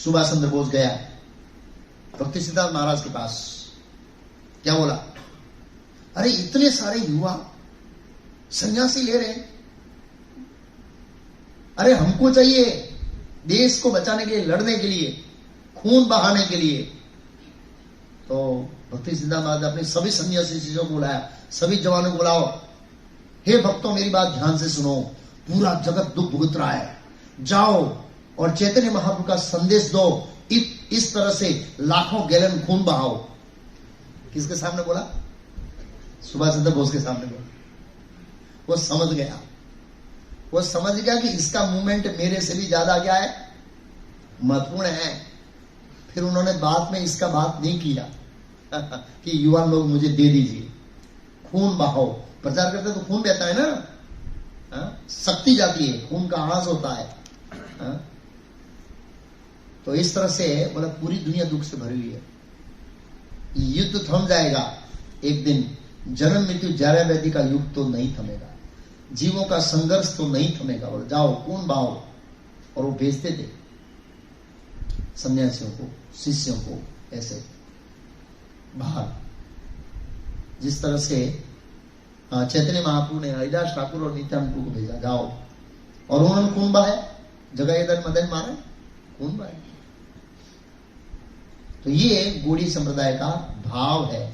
सुभाष चंद्र बोस गया भक्ति सिद्धांत महाराज के पास, क्या बोला? अरे इतने सारे युवा सन्यासी ले रहे हैं, अरे हमको चाहिए देश को बचाने के लिए, लड़ने के लिए, खून बहाने के लिए। तो भक्ति सिद्धांत महाराज ने अपने सभी सन्यासी शिष्यों को बुलाया, सभी जवानों को बुलाओ, हे भक्तों मेरी बात ध्यान से सुनो, पूरा जगत दुख भुगत रहा है, जाओ और चैतन्य महाप्रभु का संदेश दो, इस तरह से लाखों गैलन खून बहाओ। किसके सामने बोला? सुभाष चंद्र बोस के सामने बोला। वो समझ गया, वो समझ गया कि इसका मूवमेंट मेरे से भी ज्यादा क्या है, महत्वपूर्ण है। फिर उन्होंने बाद में इसका बात नहीं किया कि युवा लोग मुझे दे दीजिए, खून बहाओ। प्रचार करते तो खून बहता है ना, शक्ति जाती है, खून का आवाज होता है। तो इस तरह से बोला पूरी दुनिया दुख से भरी हुई है, युद्ध थम जाएगा एक दिन, जन्म मृत्यु जरा व्याधि का युग तो नहीं थमेगा, जीवों का संघर्ष तो नहीं थमेगा। बोले जाओ खून बहाओ। और वो भेजते थे सन्यासियों को, शिष्यों को ऐसे बाहर। जिस तरह से चैतन्य महाप्रभु ने हरिदास ठाकुर और नित्यानंद को भेजा, जाओ, और उन्होंने खून बहाया, जगह इधर मदन मारे, खून बहाया। तो ये गौड़ीय संप्रदाय का भाव है।